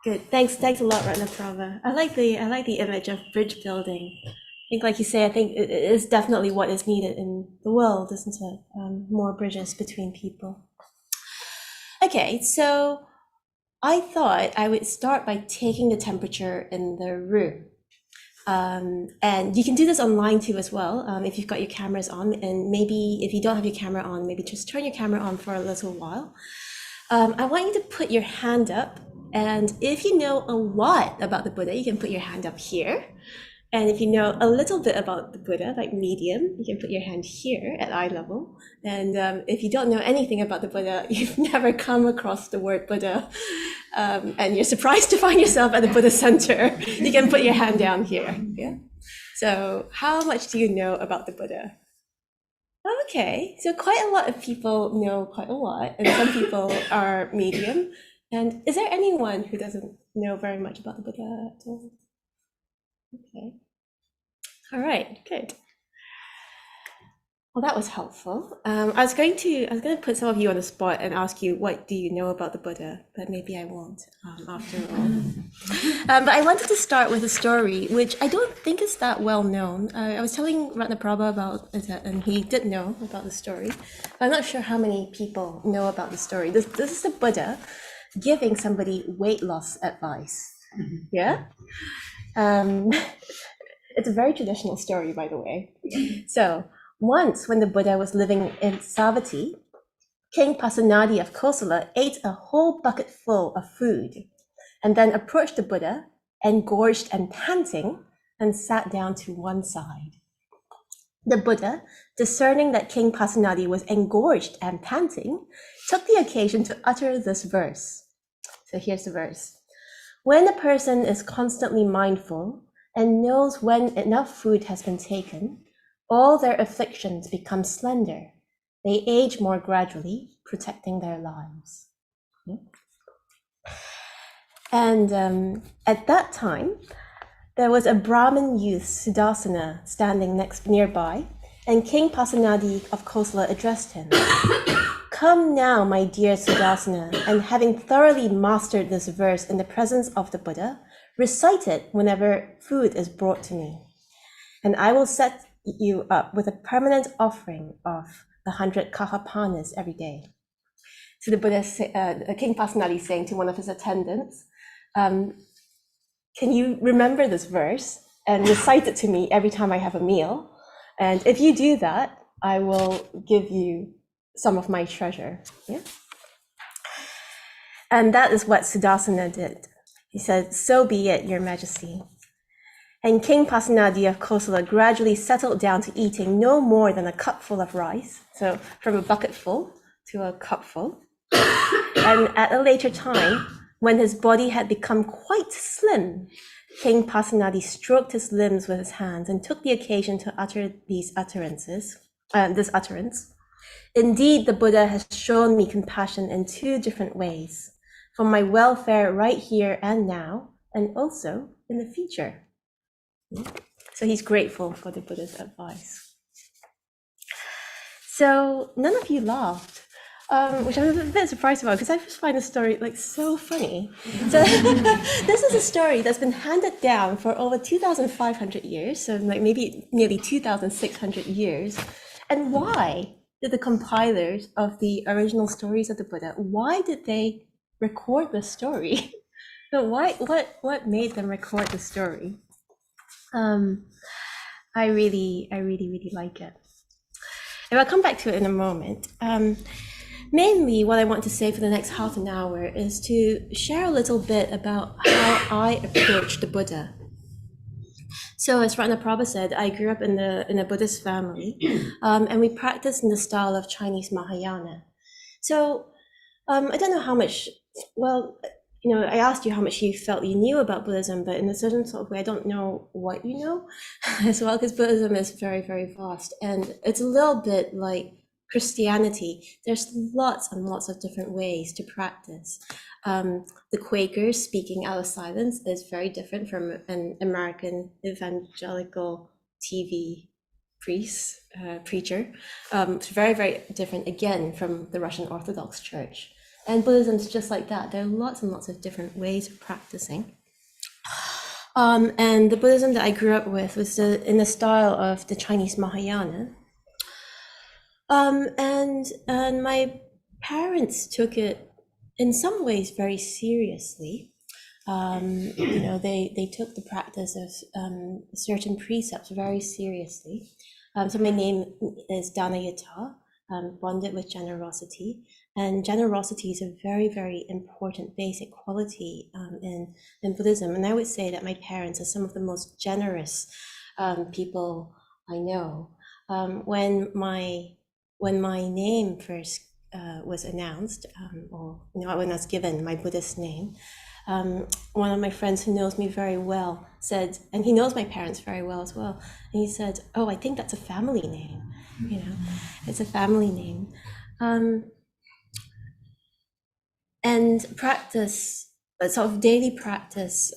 Good. Thanks a lot, Ratnaprabha. I like the image of bridge building. I think, like you say, I think it is definitely what is needed in the world, isn't it? More bridges between people. Okay, so I thought I would start by taking the temperature in the room. And you can do this online too as well, if you've got your cameras on. And maybe if you don't have your camera on, maybe just turn your camera on for a little while. I want you to put your hand up. And if you know a lot about the Buddha, you can put your hand up here. And if you know a little bit about the Buddha, like medium, you can put your hand here at eye level. And if you don't know anything about the Buddha, you've never come across the word Buddha, and you're surprised to find yourself at the Buddhist Centre, you can put your hand down here. Yeah. So how much do you know about the Buddha? Okay, so quite a lot of people know quite a lot, and some people are medium. And is there anyone who doesn't know very much about the Buddha at all? Okay. All right, good. Well, that was helpful. I was going to put some of you on the spot and ask you, what do you know about the Buddha? But maybe I won't, after all. But I wanted to start with a story, which I don't think is that well known. I was telling Ratnaprabha about it, and he did know about the story. But I'm not sure how many people know about the story. This is the Buddha giving somebody weight loss advice. Yeah? It's a very traditional story, by the way. So once when the Buddha was living in Savatthi, King Pasenadi of Kosala ate a whole bucket full of food and then approached the Buddha, engorged and panting, and sat down to one side. The Buddha, discerning that King Pasenadi was engorged and panting, took the occasion to utter this verse. So here's the verse. When a person is constantly mindful and knows when enough food has been taken, all their afflictions become slender. They age more gradually, protecting their lives. And at that time, there was a Brahmin youth, Sudarsana, standing nearby, and King Pasenadi of Kosala addressed him. Come now, my dear Sudarsana, and having thoroughly mastered this verse in the presence of the Buddha, recite it whenever food is brought to me, and I will set you up with a permanent offering of the 100 kahapanas every day. So the Buddha, King Pasenadi, saying to one of his attendants, can you remember this verse and recite it to me every time I have a meal? And if you do that, I will give you some of my treasure. Yeah? And that is what Sudarsana did. He said, so be it, Your Majesty. And King Pasenadi of Kosala gradually settled down to eating no more than a cupful of rice, so from a bucketful to a cupful. And at a later time, when his body had become quite slim, King Pasenadi stroked his limbs with his hands and took the occasion to utter this utterance. Indeed, the Buddha has shown me compassion in two different ways, for my welfare right here and now, and also in the future. So he's grateful for the Buddha's advice. So none of you laughed, which I'm a bit surprised about, because I just find the story so funny. So this is a story that's been handed down for over 2,500 years, so maybe nearly 2,600 years. And why did the compilers of the original stories of the Buddha, why did they record the story? So what made them record the story? I really like it. And I'll come back to it in a moment. Mainly what I want to say for the next half an hour is to share a little bit about how I approach the Buddha. So as Ratnaprabha said, I grew up in a Buddhist family, and we practice in the style of Chinese Mahayana. So I don't know how much, I asked you how much you felt you knew about Buddhism, but in a certain sort of way, I don't know what you know as well, because Buddhism is very, very vast. And it's a little bit like Christianity. There's lots and lots of different ways to practice. The Quakers speaking out of silence is very different from an American evangelical TV preacher. It's very, very different again from the Russian Orthodox Church. And Buddhism is just like that. There are lots and lots of different ways of practicing. And the Buddhism that I grew up with was in the style of the Chinese Mahayana. And my parents took it in some ways very seriously. They took the practice of certain precepts very seriously. So my name is Danayutta, bonded with generosity. And generosity is a very, very important basic quality in Buddhism. And I would say that my parents are some of the most generous people I know. When my name first was announced, when I was given my Buddhist name, one of my friends who knows me very well said, and he knows my parents very well as well, and he said, "Oh, I think that's a family name. It's a family name." And practice, sort of daily practice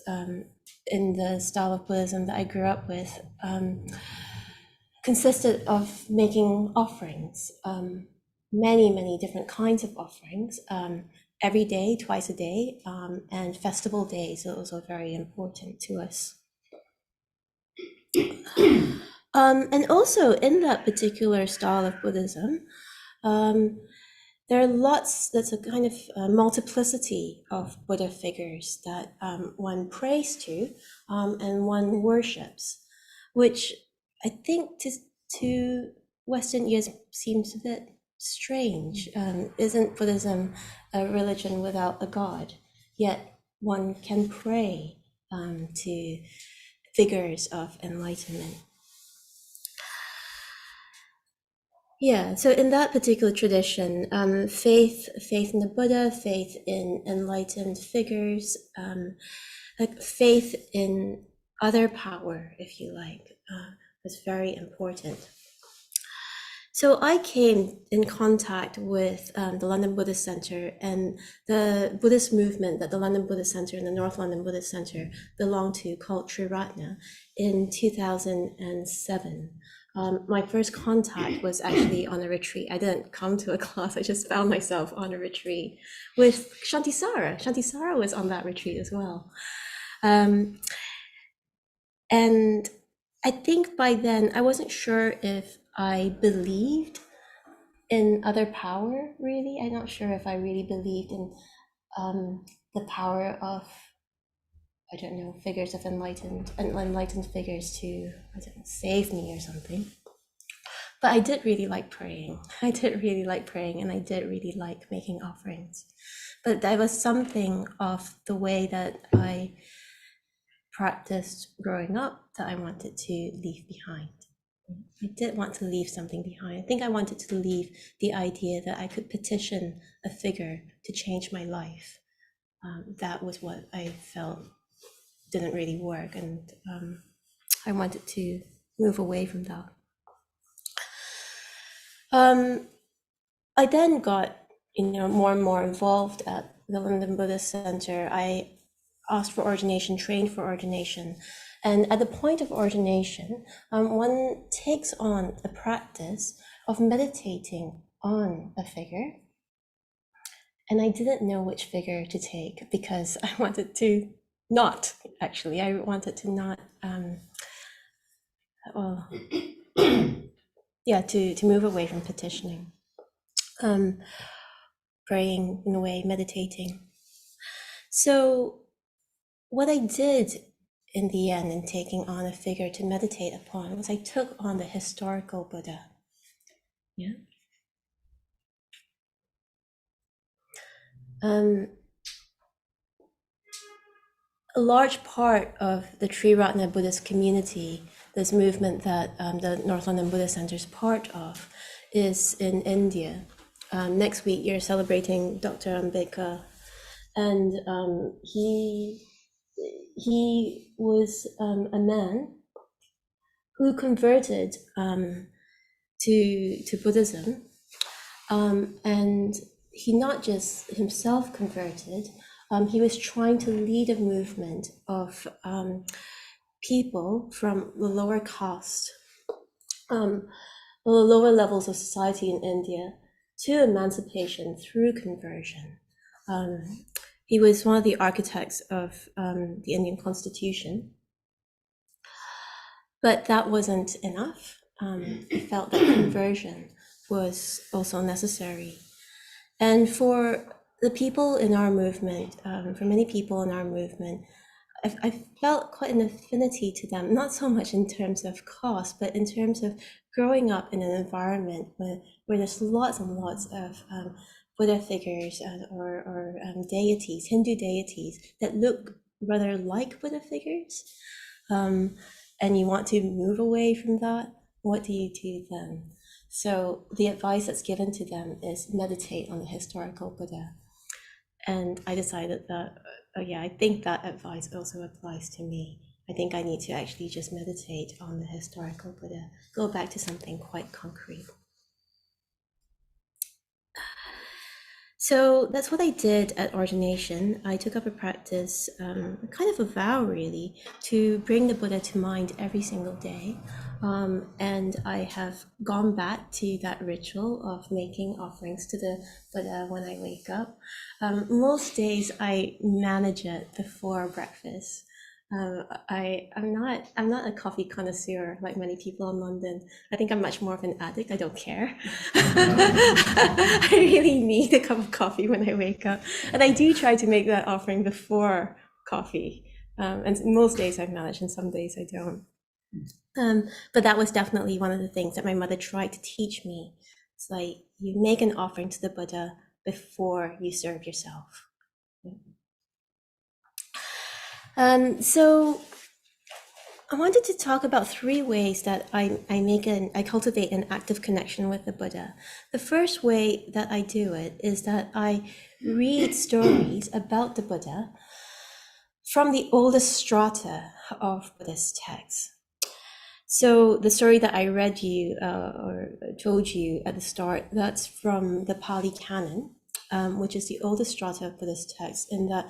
in the style of Buddhism that I grew up with consisted of making offerings, many different kinds of offerings, every day, twice a day, and festival days are also very important to us. And also in that particular style of Buddhism, there are there's a kind of multiplicity of Buddha figures that one prays to and one worships, which I think to Western ears seems a bit strange. Isn't Buddhism a religion without a god? Yet one can pray to figures of enlightenment. Yeah, so in that particular tradition, faith in the Buddha, faith in enlightened figures, like faith in other power, if you like, was very important. So I came in contact with the London Buddhist Centre and the Buddhist movement that the London Buddhist Centre and the North London Buddhist Centre belong to, called Triratna, in 2007. My first contact was actually on a retreat. I didn't come to a class, I just found myself on a retreat with Shantisara. Shantisara was on that retreat as well. And I think by then, I wasn't sure if I believed in other power, really. I'm not sure if I really believed in the power of, I don't know, figures of enlightened figures to, I don't know, save me or something. But I did really like praying. And I did really like making offerings. But there was something of the way that I practiced growing up that I wanted to leave behind. I did want to leave something behind. I think I wanted to leave the idea that I could petition a figure to change my life. That was what I felt didn't really work, and I wanted to move away from that. I then got, more and more involved at the London Buddhist Centre. I asked for ordination, trained for ordination. And at the point of ordination, one takes on the practice of meditating on a figure. And I didn't know which figure to take because I wanted to not, actually. I wanted to not, to move away from petitioning. Praying in a way, meditating. So what I did in the end in taking on a figure to meditate upon was I took on the historical Buddha. Yeah. A large part of the Triratna Buddhist community, this movement that the North London Buddhist Centre is part of, is in India. Next week, you're celebrating Dr. Ambedkar, and he was a man who converted to Buddhism, and he not just himself converted, he was trying to lead a movement of people from the lower caste, the lower levels of society in India, to emancipation through conversion. He was one of the architects of the Indian Constitution, but that wasn't enough. He felt that conversion was also necessary. And for the people in our movement, for many people in our movement, I felt quite an affinity to them, not so much in terms of cost, but in terms of growing up in an environment where there's lots and lots of Buddha figures or deities, Hindu deities that look rather like Buddha figures, and you want to move away from that. What do you do then? So the advice that's given to them is meditate on the historical Buddha. And I decided that, yeah, I think that advice also applies to me. I think I need to actually just meditate on the historical Buddha, go back to something quite concrete. So that's what I did at ordination. I took up a practice, kind of a vow really, to bring the Buddha to mind every single day. And I have gone back to that ritual of making offerings to the Buddha when I wake up. Most days I manage it before breakfast. I'm not a coffee connoisseur like many people in London. I think I'm much more of an addict. I don't care. I really need a cup of coffee when I wake up, and I do try to make that offering before coffee. And most days I've managed, and some days I don't. But that was definitely one of the things that my mother tried to teach me. It's like you make an offering to the Buddha before you serve yourself. So I wanted to talk about 3 ways that I cultivate an active connection with the Buddha. The first way that I do it is that I read stories about the Buddha from the oldest strata of Buddhist texts. So the story that I read you or told you at the start, that's from the Pali Canon, which is the oldest strata of Buddhist texts, in that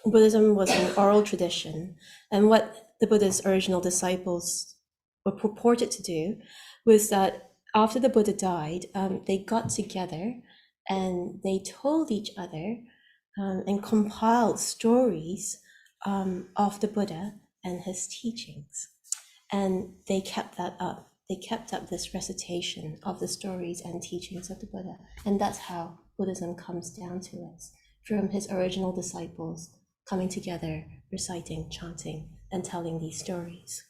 Buddhism was an oral tradition, and what the Buddha's original disciples were purported to do was that after the Buddha died, they got together and they told each other and compiled stories of the Buddha and his teachings. And they kept that up. They kept up this recitation of the stories and teachings of the Buddha. And that's how Buddhism comes down to us, from his original disciples coming together, reciting, chanting, and telling these stories.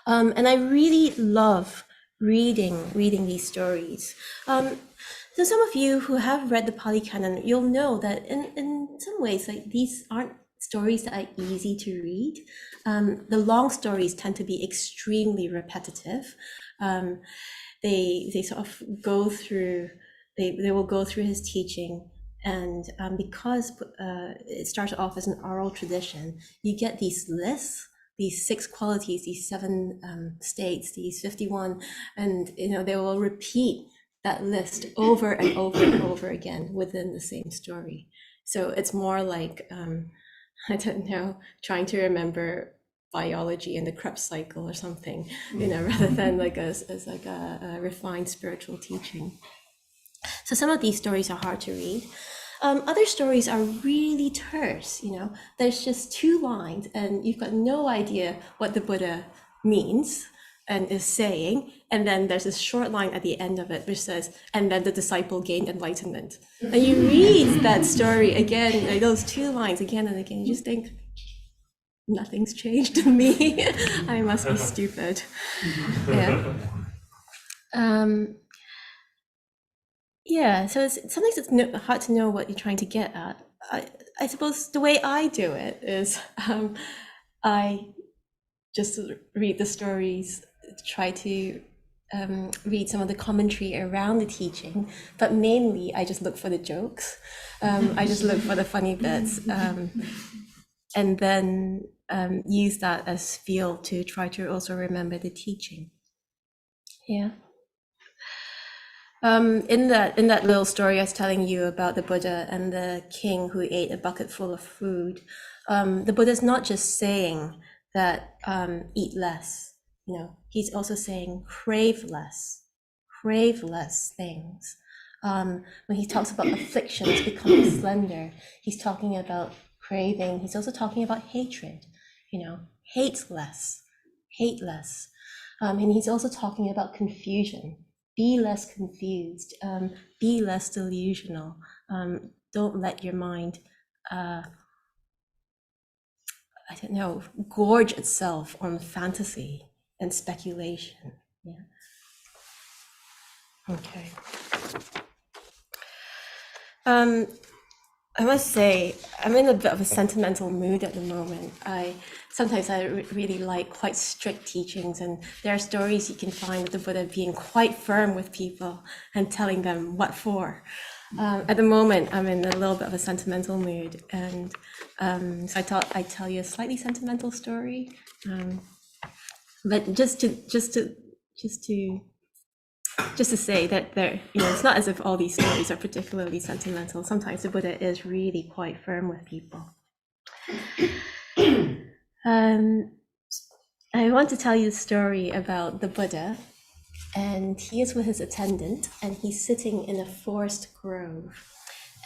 And I really love reading these stories. So some of you who have read the Pali Canon, you'll know that in some ways, like, these aren't stories that are easy to read. The long stories tend to be extremely repetitive. They sort of go through, they will go through his teaching. And because it started off as an oral tradition, you get these lists, these 6 qualities, these 7 states, these 51, and they will repeat that list over and over and over again within the same story. So it's more like, I don't know, trying to remember biology and the Krebs cycle or something, rather than like as like a refined spiritual teaching. So some of these stories are hard to read. Other stories are really terse, there's just 2 lines and you've got no idea what the Buddha means and is saying. And then there's this short line at the end of it which says, and then the disciple gained enlightenment. And you read that story again, like those 2 lines again and again, you just think, nothing's changed in me. I must be stupid. Yeah. Yeah, so sometimes it's hard to know what you're trying to get at. I suppose the way I do it is I just read the stories, try to read some of the commentary around the teaching, but mainly I just look for the jokes. I just look for the funny bits, and then use that as fuel to try to also remember the teaching. Yeah. In that little story I was telling you about the Buddha and the king who ate a bucket full of food, the Buddha's not just saying that eat less, he's also saying crave less things. When he talks about afflictions becoming slender, he's talking about craving. He's also talking about hatred, hate less, hate less. And he's also talking about confusion. Be less confused, be less delusional. Don't let your mind, gorge itself on fantasy and speculation. Yeah. Okay. I must say, I'm in a bit of a sentimental mood at the moment. Sometimes I really like quite strict teachings, and there are stories you can find of the Buddha being quite firm with people and telling them what for. At the moment, I'm in a little bit of a sentimental mood, and so I thought I'd tell you a slightly sentimental story, but just to say that it's not as if all these stories are particularly sentimental. Sometimes the Buddha is really quite firm with people. I want to tell you a story about the Buddha, and he is with his attendant, and he's sitting in a forest grove.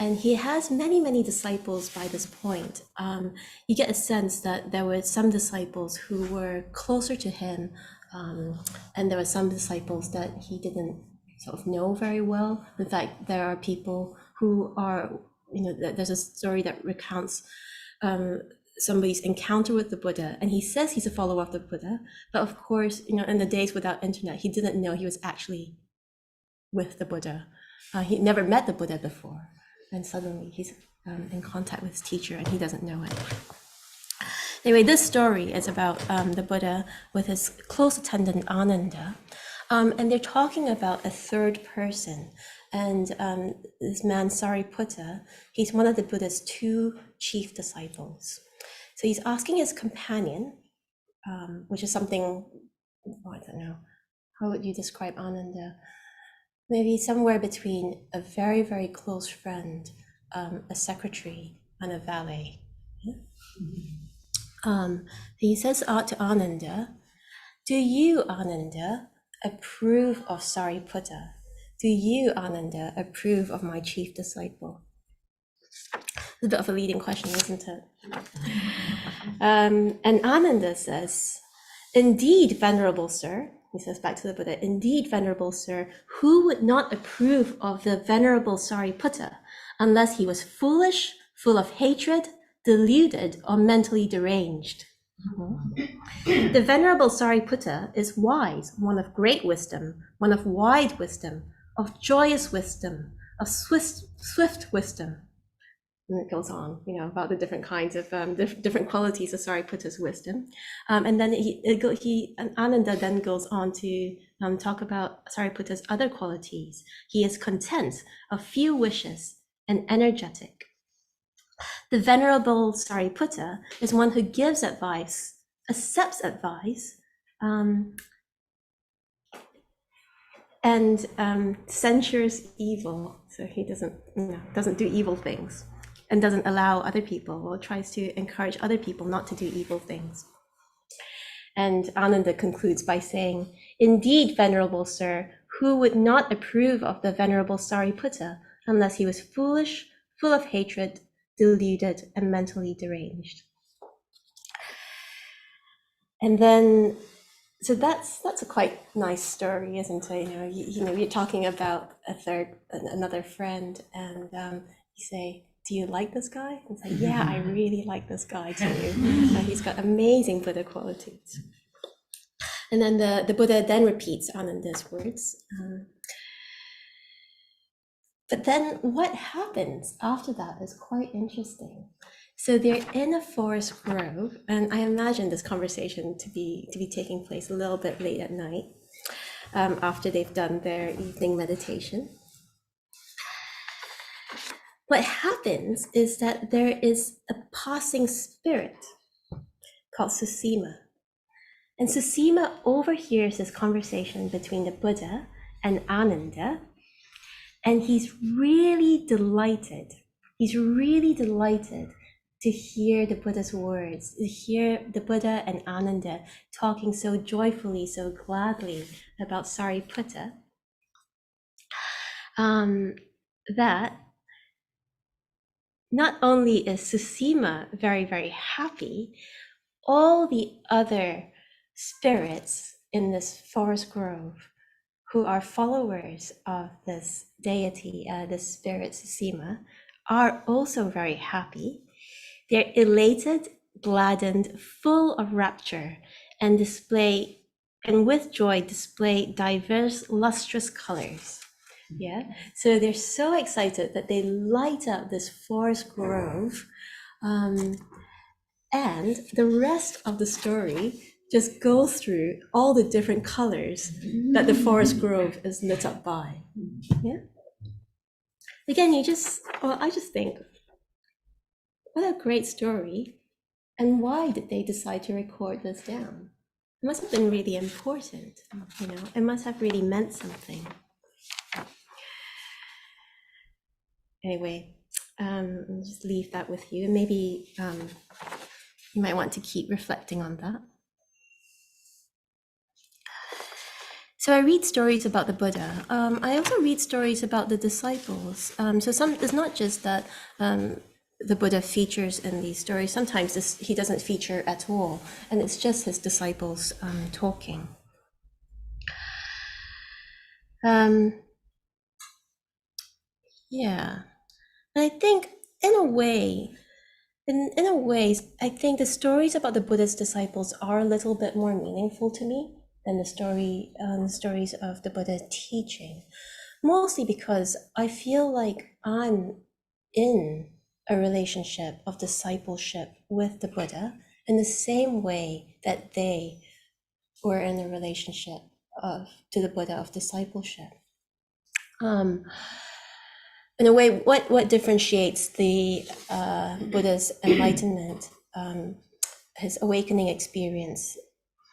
And he has many, many disciples by this point. You get a sense that there were some disciples who were closer to him, and there were some disciples that he didn't sort of know very well. In fact, there are people who are, there's a story that recounts somebody's encounter with the Buddha, and he says he's a follower of the Buddha, but of course, in the days without internet, he didn't know he was actually with the Buddha. He never met the Buddha before, and suddenly he's in contact with his teacher, and he doesn't know it. Anyway, this story is about the Buddha with his close attendant Ananda, and they're talking about a third person. And this man Sariputta, he's one of the Buddha's two chief disciples. So he's asking his companion, which is something, I don't know, how would you describe Ananda? Maybe somewhere between a very, very close friend, a secretary, and a valet. Yeah? He says to Ananda, do you, Ananda, approve of Sariputta? Do you, Ananda, approve of my chief disciple? It's a bit of a leading question, isn't it? And Ananda says, indeed, Venerable Sir, he says back to the Buddha, indeed, Venerable Sir, who would not approve of the Venerable Sariputta unless he was foolish, full of hatred, deluded, or mentally deranged? Mm-hmm. The Venerable Sariputta is wise, one of great wisdom, one of wide wisdom, of joyous wisdom, of swift wisdom. And it goes on, about the different kinds of different qualities of Sariputta's wisdom. And then Ananda then goes on to talk about Sariputta's other qualities. He is content, of few wishes, and energetic. The Venerable Sariputta is one who gives advice, accepts advice, and censures evil. So he doesn't do evil things, and doesn't allow other people, or tries to encourage other people not to do evil things. And Ananda concludes by saying, indeed, Venerable Sir, who would not approve of the Venerable Sariputta unless he was foolish, full of hatred, deluded, and mentally deranged? And then, so that's a quite nice story, isn't it? You're talking about another friend, and you say, do you like this guy? And say, yeah, I really like this guy too. He's got amazing Buddha qualities. And then the Buddha then repeats Ananda's words. But then what happens after that is quite interesting. So they're in a forest grove, and I imagine this conversation to be taking place a little bit late at night, after they've done their evening meditation. What happens is that there is a passing spirit called Susima. And Susima overhears this conversation between the Buddha and Ananda, and he's really delighted. He's really delighted to hear the Buddha's words, to hear the Buddha and Ananda talking so joyfully, so gladly about Sariputta. that not only is Susima very, very happy, all the other spirits in this forest grove who are followers of this deity, this spirit Susima, are also very happy. They're elated, gladdened, full of rapture, and with joy display diverse lustrous colors. Yeah, so they're so excited that they light up this forest grove, and the rest of the story just goes through all the different colors that the forest grove is lit up by. Yeah. Again, I just think, what a great story. And why did they decide to record this down? It must have been really important, it must have really meant something. Anyway, I'll just leave that with you, and maybe you might want to keep reflecting on that. So I read stories about the Buddha. I also read stories about the disciples. So it's not just that the Buddha features in these stories. Sometimes he doesn't feature at all, and it's just his disciples talking. Yeah, and I think in a way, I think the stories about the Buddha's disciples are a little bit more meaningful to me than the stories of the Buddha teaching. Mostly because I feel like I'm in a relationship of discipleship with the Buddha in the same way that they were in a relationship to the Buddha of discipleship. In a way, what differentiates the Buddha's enlightenment, his awakening experience,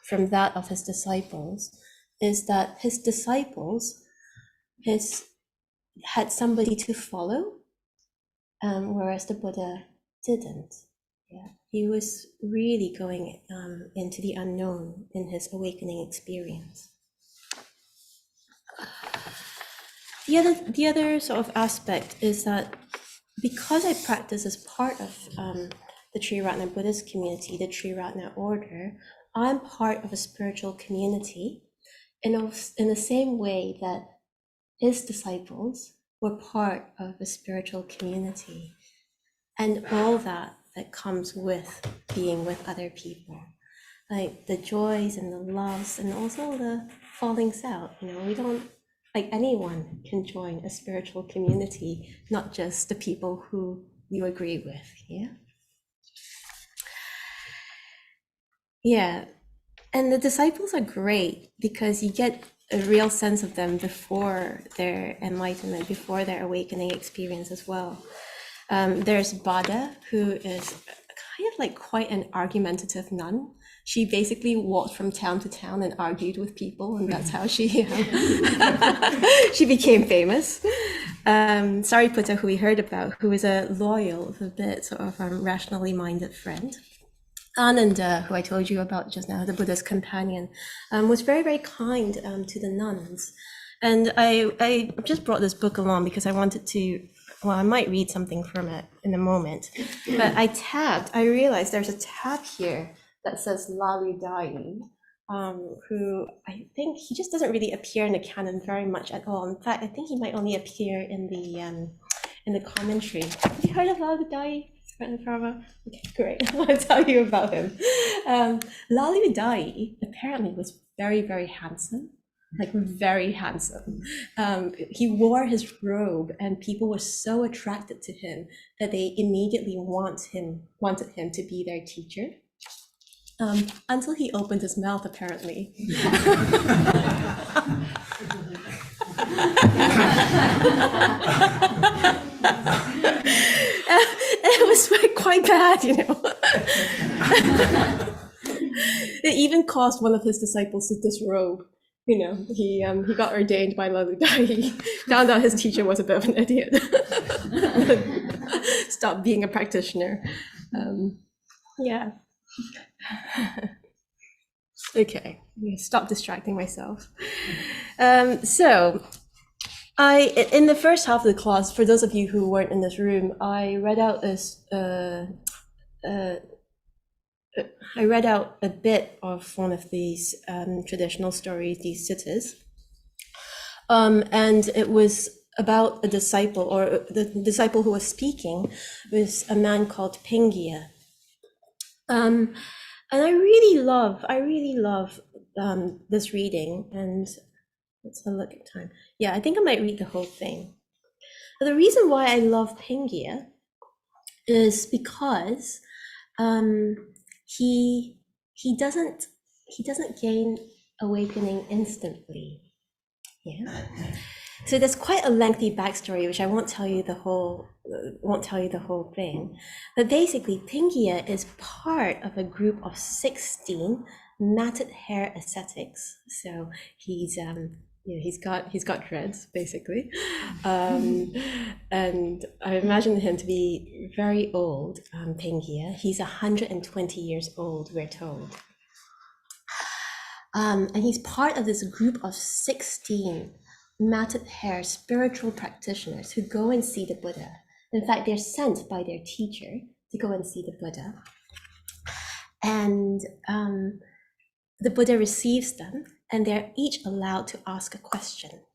from that of his disciples, is that his disciples had somebody to follow, whereas the Buddha didn't. Yeah, he was really going into the unknown in his awakening experience. The other sort of aspect is that because I practice as part of the Triratna Buddhist community, the Triratna order, I'm part of a spiritual community in the same way that his disciples were part of a spiritual community, and all that comes with being with other people, like the joys and the loves and also the fallings out. We don't, like, anyone can join a spiritual community, not just the people who you agree with. Yeah, and the disciples are great because you get a real sense of them before their enlightenment, before their awakening experience as well. There's Bada, who is kind of like quite an argumentative nun. She basically walked from town to town and argued with people, and that's how she she became famous. Sariputta, who we heard about, who is a loyal, a bit sort of rationally minded friend. Ananda, who I told you about just now, the Buddha's companion, was very, very kind to the nuns. And I just brought this book along because I wanted to, I might read something from it in a moment. But I realized there's a tab here that says Lalu Dai, who I think he just doesn't really appear in the canon very much at all. In fact, I think he might only appear in the commentary. Have you heard of Lalu Dai? Okay, great. I want to tell you about him. Lalu Dai apparently was very, very handsome, like very handsome. He wore his robe, and people were so attracted to him that they immediately wanted him to be their teacher. Until he opened his mouth, apparently. It was quite bad, It even caused one of his disciples to disrobe. He got ordained by Lalu Dai. He found out his teacher was a bit of an idiot. Stopped being a practitioner. Yeah. Okay, stop distracting myself. So In the first half of the class, for those of you who weren't in this room, I read out a bit of one of these traditional stories, these suttas, and it was about a disciple, or the disciple who was speaking was a man called Pingia. And I really love this reading, and let's have a look at time. Yeah, I think I might read the whole thing. But the reason why I love Pingia is because he doesn't gain awakening instantly. Yeah. So there's quite a lengthy backstory, which I won't tell you the whole thing. But basically, Pingia is part of a group of 16 matted hair ascetics. So he's got dreads basically, and I imagine him to be very old. Pingia, he's 120 years old, we're told. And he's part of this group of 16 matted hair spiritual practitioners who go and see the Buddha. In fact, they're sent by their teacher to go and see the Buddha. And the Buddha receives them, and they're each allowed to ask a question.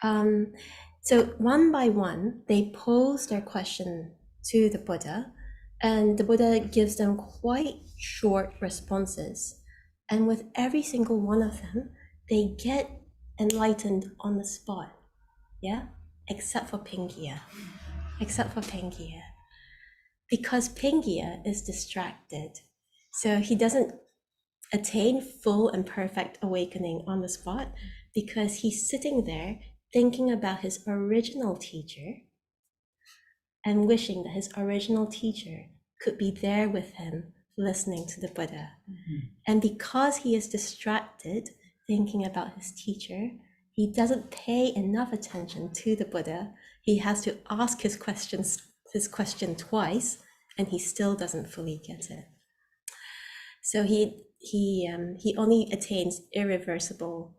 So one by one, they pose their question to the Buddha, and the Buddha gives them quite short responses. And with every single one of them, they get enlightened on the spot. Yeah? Except for Pingia. Because Pingia is distracted. So he doesn't attain full and perfect awakening on the spot because he's sitting there thinking about his original teacher and wishing that his original teacher could be there with him listening to the Buddha. Mm-hmm. And because he is distracted thinking about his teacher, he doesn't pay enough attention to the Buddha. He has to ask his question twice, and he still doesn't fully get it. So he only attains an irreversible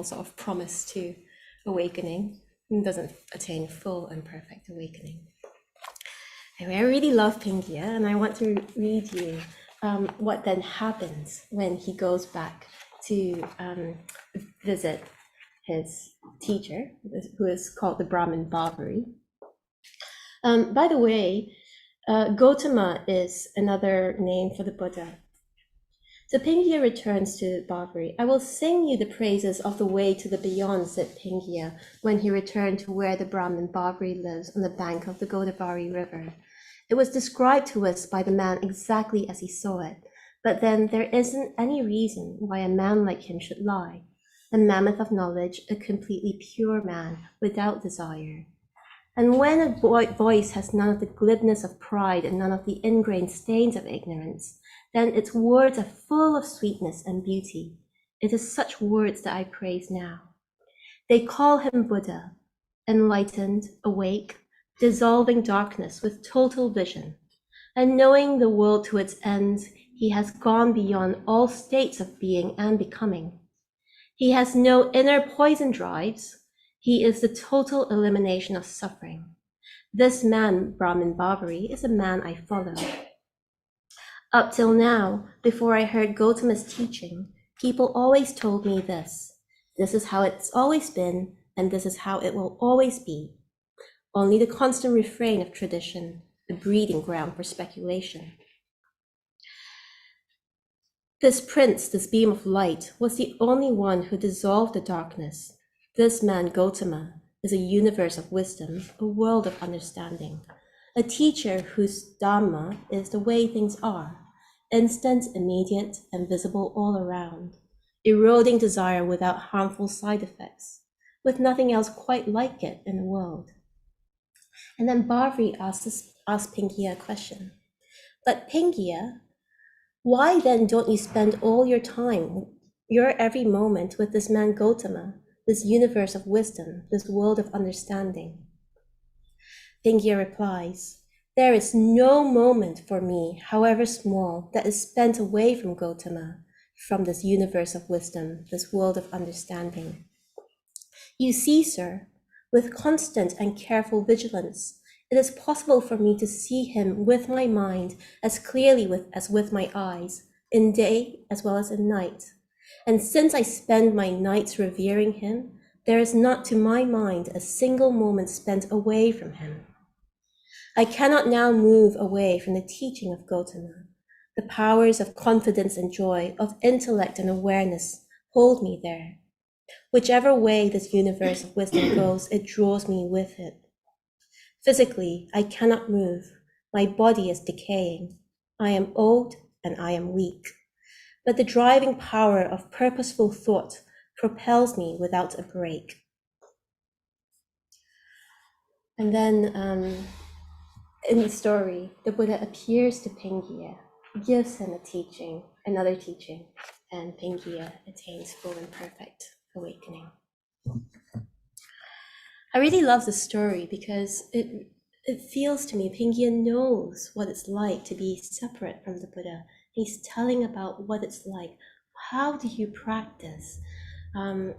sort of promise to awakening, and doesn't attain full and perfect awakening. Anyway, I really love Pingia, and I want to read you what then happens when he goes back to visit his teacher, who is called the Brahmin Barbari. By the way, Gautama is another name for the Buddha. So Pingia returns to Barbari. I will sing you the praises of the way to the beyond, said Pingia, when he returned to where the Brahmin Barbari lives on the bank of the Godavari River. It was described to us by the man exactly as he saw it, but then there isn't any reason why a man like him should lie, a mammoth of knowledge, a completely pure man without desire. And when a voice has none of the glibness of pride and none of the ingrained stains of ignorance, then its words are full of sweetness and beauty. It is such words that I praise now. They call him Buddha, enlightened, awake, dissolving darkness with total vision. And knowing the world to its ends, he has gone beyond all states of being and becoming. He has no inner poison drives. He is the total elimination of suffering. This man, Brahmin Barbari, is a man I follow. Up till now, before I heard Gautama's teaching, people always told me this. This is how it's always been, and this is how it will always be. Only the constant refrain of tradition, the breeding ground for speculation. This prince, this beam of light, was the only one who dissolved the darkness. This man, Gautama, is a universe of wisdom, a world of understanding, a teacher whose dharma is the way things are, instant, immediate, and visible all around, eroding desire without harmful side effects, with nothing else quite like it in the world. And then Barbari asked Pingia a question. But Pingia, why then don't you spend all your time, your every moment with this man Gautama, this universe of wisdom, this world of understanding? Pingia replies, there is no moment for me, however small, that is spent away from Gautama, from this universe of wisdom, this world of understanding. You see, sir, with constant and careful vigilance, it is possible for me to see him with my mind as clearly as with my eyes, in day as well as in night. And since I spend my nights revering him, there is not to my mind a single moment spent away from him. I cannot now move away from the teaching of Gautama. The powers of confidence and joy, of intellect and awareness hold me there. Whichever way this universe of wisdom goes, it draws me with it. Physically, I cannot move. My body is decaying. I am old and I am weak. But the driving power of purposeful thought propels me without a break. And then in the story, the Buddha appears to Pengiya, gives him a teaching, another teaching, and Pengiya attains full and perfect awakening. I really love the story because it feels to me Pengiya knows what it's like to be separate from the Buddha. He's telling about what it's like. How do you practice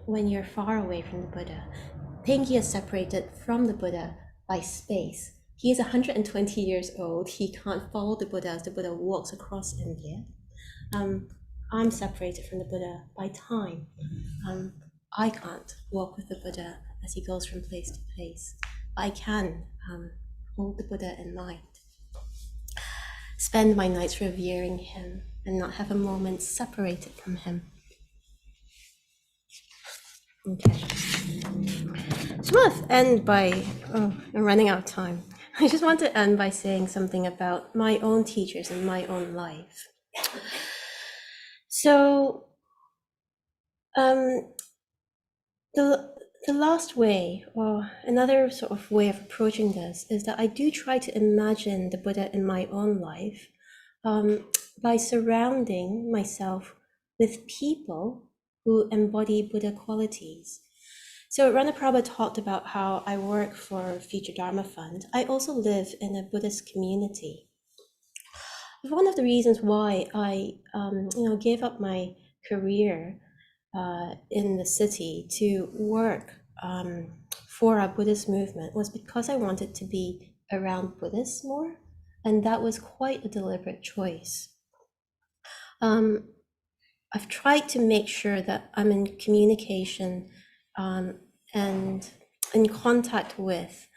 when you're far away from the Buddha? Pengiya is separated from the Buddha by space. He is 120 years old. He can't follow the Buddha as the Buddha walks across India. I'm separated from the Buddha by time. I can't walk with the Buddha as he goes from place to place. I can hold the Buddha in mind, spend my nights revering him, and not have a moment separated from him. Okay. So I want to end by, I'm running out of time. I just want to end by saying something about my own teachers and my own life. So, the last way, or another sort of way of approaching this, is that I do try to imagine the Buddha in my own life by surrounding myself with people who embody Buddha qualities. So Rana Prabhupada talked about how I work for Future Dharma Fund. I also live in a Buddhist community. One of the reasons why I gave up my career in the city to work for a Buddhist movement was because I wanted to be around Buddhists more, and that was quite a deliberate choice. I've tried to make sure that I'm in communication and in contact with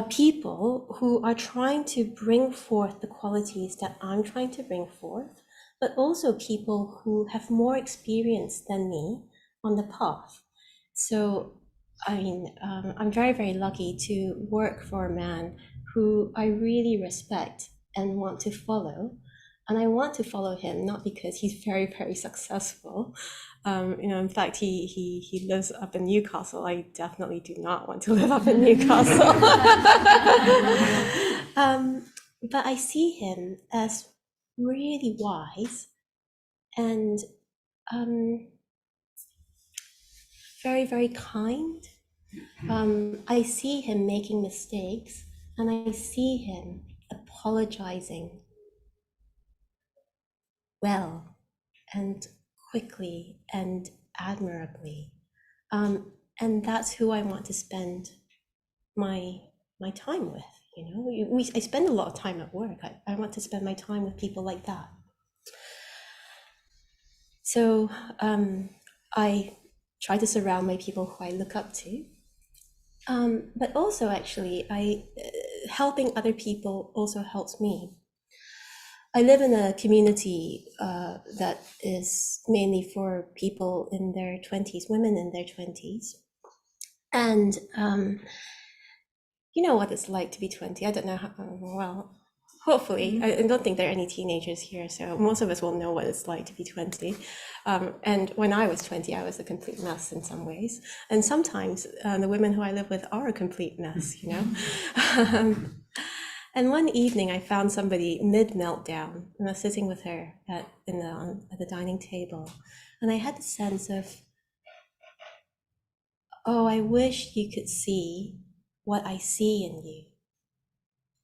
people who are trying to bring forth the qualities that I'm trying to bring forth, but also people who have more experience than me on the path. So, I mean, I'm very, very lucky to work for a man who I really respect and want to follow. And I want to follow him, not because he's very, very successful. In fact, he lives up in Newcastle. I definitely do not want to live up in Newcastle. But I see him as really wise and very, very kind. I see him making mistakes, and I see him apologizing well and quickly and admirably. And that's who I want to spend my time with. I spend a lot of time at work. I want to spend my time with people like that. So I try to surround my people who I look up to. But also, actually, helping other people also helps me. I live in a community that is mainly for people in their 20s, women in their 20s. And you know what it's like to be 20. I don't know how, well, hopefully. I don't think there are any teenagers here, so most of us will know what it's like to be 20. And when I was 20, I was a complete mess in some ways. And sometimes the women who I live with are a complete mess, And one evening I found somebody mid-meltdown, and I was sitting with her at the dining table. And I had the sense of, oh, I wish you could see what I see in you.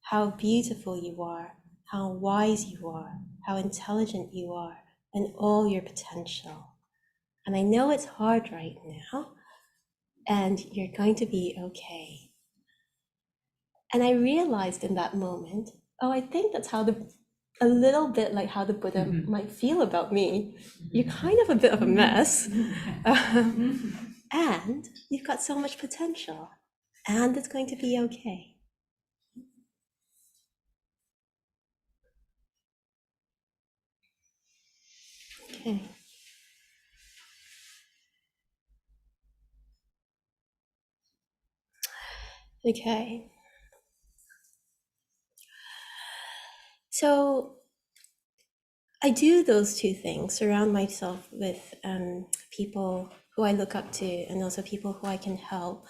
How beautiful you are, how wise you are, how intelligent you are, and all your potential. And I know it's hard right now, and you're going to be okay. And I realized in that moment, oh, I think that's how a little bit like how the Buddha might feel about me. You're kind of a bit of a mess, and you've got so much potential, and it's going to be okay. Okay. Okay. So I do those two things, surround myself with people who I look up to and also people who I can help,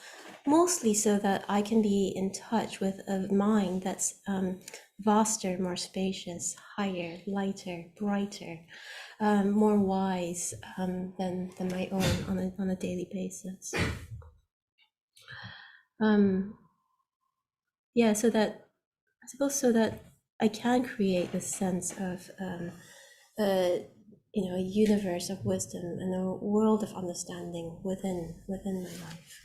mostly so that I can be in touch with a mind that's vaster, more spacious, higher, lighter, brighter, more wise than my own on a daily basis. Yeah, so that I suppose so that I can create this sense of a universe of wisdom and a world of understanding within my life.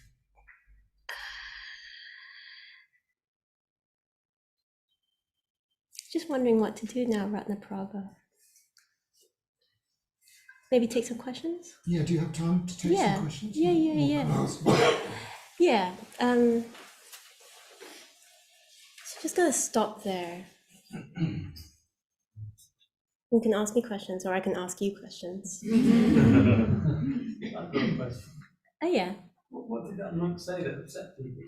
Just wondering what to do now, Ratnaprabha. Maybe take some questions? Yeah, do you have time to take some questions? Yeah. Yeah. So just gonna stop there. You can ask me questions, or I can ask you questions. I've got a question. Oh yeah. What did that monk say that upset people?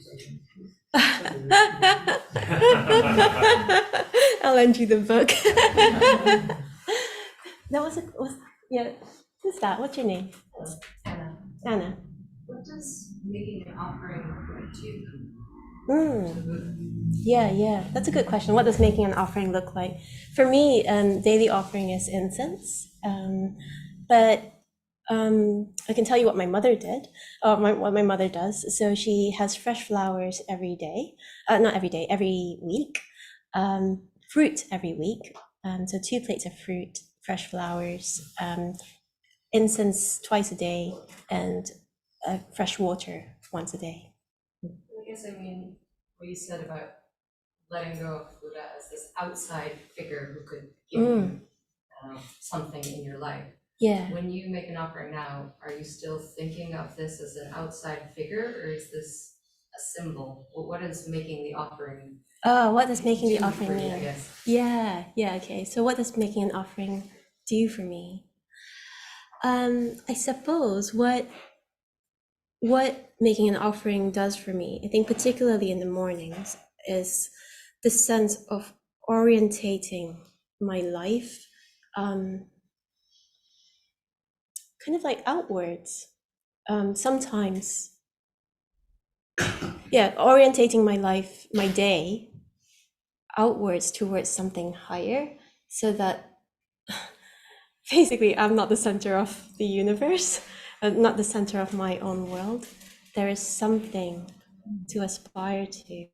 I'll lend you the book. That was yeah. Who's that? What's your name? Anna. Anna. What does making an offering look like to you? Yeah. That's a good question. What does making an offering look like? For me, daily offering is incense. But I can tell you what my mother did, or what my mother does. So she has fresh flowers every day. Not every day, every week. Fruit every week. So 2 plates of fruit, fresh flowers, incense twice a day, and fresh water once a day. I guess I mean what you said about letting go of Buddha as this outside figure who could give you something in your life. Yeah. When you make an offering now, are you still thinking of this as an outside figure, or is this a symbol? What is making the offering? Oh, what does making the offering mean? I guess. Yeah, okay. So what does making an offering do for me? I suppose what making an offering does for me, I think particularly in the mornings, is the sense of orientating my life kind of like outwards. Sometimes, orientating my life, my day, outwards towards something higher, so that basically I'm not the center of the universe, not the center of my own world. There is something to aspire to.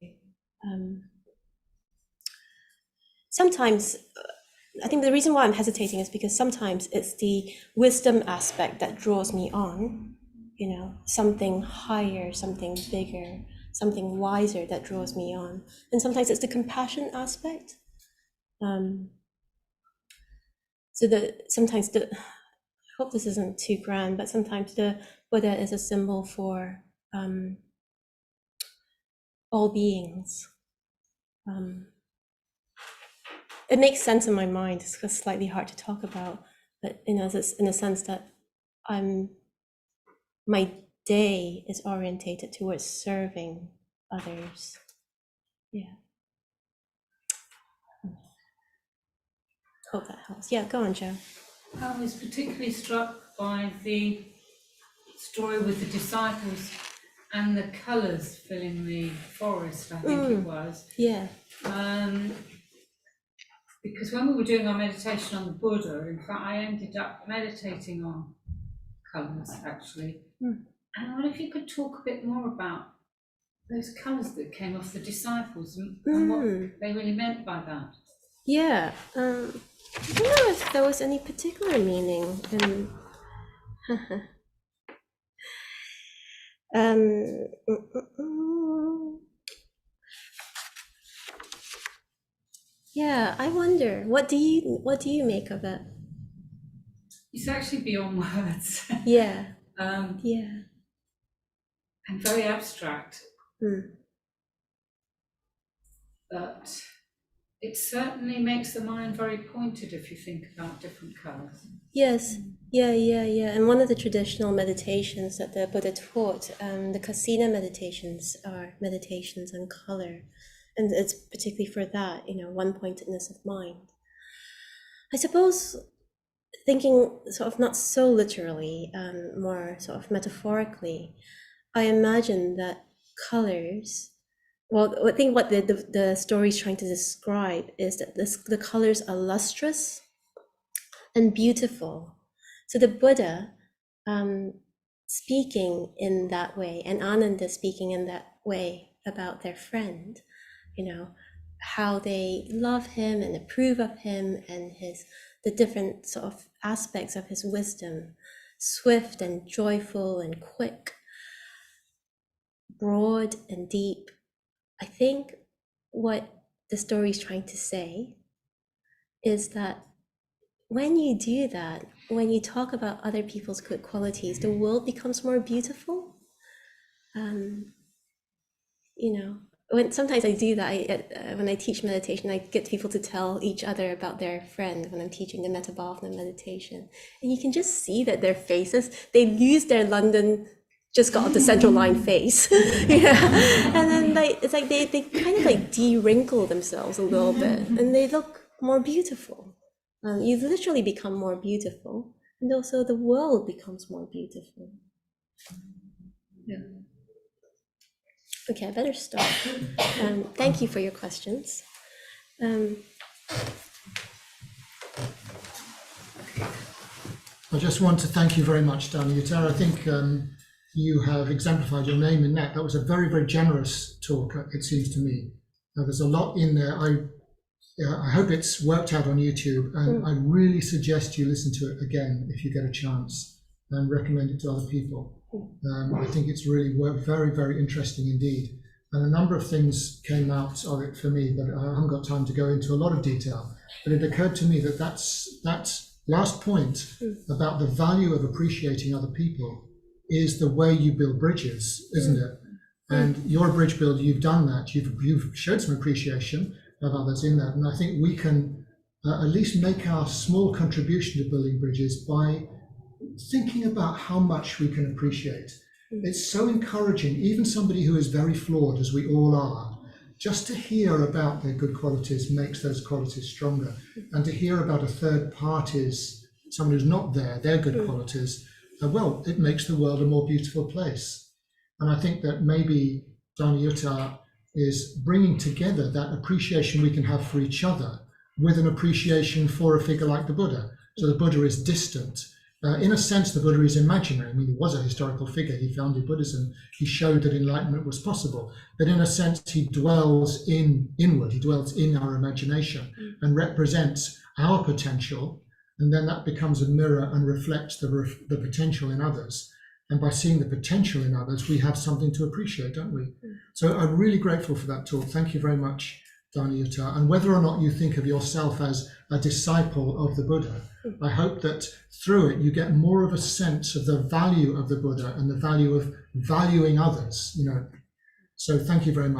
Sometimes, I think the reason why I'm hesitating is because sometimes it's the wisdom aspect that draws me on, something higher, something bigger, something wiser that draws me on. And sometimes it's the compassion aspect. Sometimes I hope this isn't too grand, but sometimes the Buddha is a symbol for all beings. It makes sense in my mind. It's slightly hard to talk about, but it's in a sense that my day is orientated towards serving others. Yeah. Hope that helps. Yeah, go on, Joe. I was particularly struck by the story with the disciples and the colours filling the forest, I think it was. Yeah. Because when we were doing our meditation on the Buddha, in fact, I ended up meditating on colours, actually. And I wonder if you could talk a bit more about those colours that came off the disciples and what they really meant by that. Yeah. I don't know if there was any particular meaning in Mm, mm, mm. Yeah, I wonder, what do you make of it? It's actually beyond words. Yeah, And yeah. very abstract, Mm. but it certainly makes the mind very pointed if you think about different colours. Yes, yeah. And one of the traditional meditations that the Buddha taught, the Kasina meditations, are meditations on color. And it's particularly for that, one-pointedness of mind. I suppose thinking sort of not so literally, more sort of metaphorically, I imagine that colors, well, I think what the story is trying to describe is that the colors are lustrous and beautiful. So the Buddha speaking in that way, and Ananda speaking in that way about their friend, how they love him and approve of him, and the different sort of aspects of his wisdom, swift and joyful and quick, broad and deep. I think what the story is trying to say is that when you do that, when you talk about other people's good qualities, the world becomes more beautiful. When sometimes I do that, when I teach meditation, I get people to tell each other about their friend when I'm teaching the Metta Bhavana meditation. And you can just see that their faces, they lose their London, just got off the central line face. And then it's like they kind of like de-wrinkle themselves a little bit, and they look more beautiful. You literally become more beautiful, and also the world becomes more beautiful. Yeah. Okay, I better stop. Thank you for your questions. I just want to thank you very much, Danayutta. I think you have exemplified your name in that. That was a very, very generous talk, it seems to me. There's a lot in there. I hope it's worked out on YouTube, and I really suggest you listen to it again if you get a chance, and recommend it to other people. I think it's really very, very interesting indeed. And a number of things came out of it for me, but I haven't got time to go into a lot of detail. But it occurred to me that that last point about the value of appreciating other people is the way you build bridges, isn't it? And you're a bridge builder, you've done that, you've showed some appreciation of others in that. And I think we can at least make our small contribution to building bridges by thinking about how much we can appreciate. It's so encouraging, even somebody who is very flawed, as we all are, just to hear about their good qualities makes those qualities stronger. And to hear about a third party's, someone who's not there, their good qualities, well, it makes the world a more beautiful place. And I think that maybe Danayutta is bringing together that appreciation we can have for each other with an appreciation for a figure like the Buddha. So the Buddha is distant. In a sense, the Buddha is imaginary. I mean, he was a historical figure. He founded Buddhism. He showed that enlightenment was possible. But in a sense, he dwells inward. He dwells in our imagination and represents our potential. And then that becomes a mirror and reflects the potential in others. And by seeing the potential in others, we have something to appreciate, don't we? So I'm really grateful for that talk. Thank you very much, Danayutta. And whether or not you think of yourself as a disciple of the Buddha, I hope that through it you get more of a sense of the value of the Buddha and the value of valuing others. So thank you very much.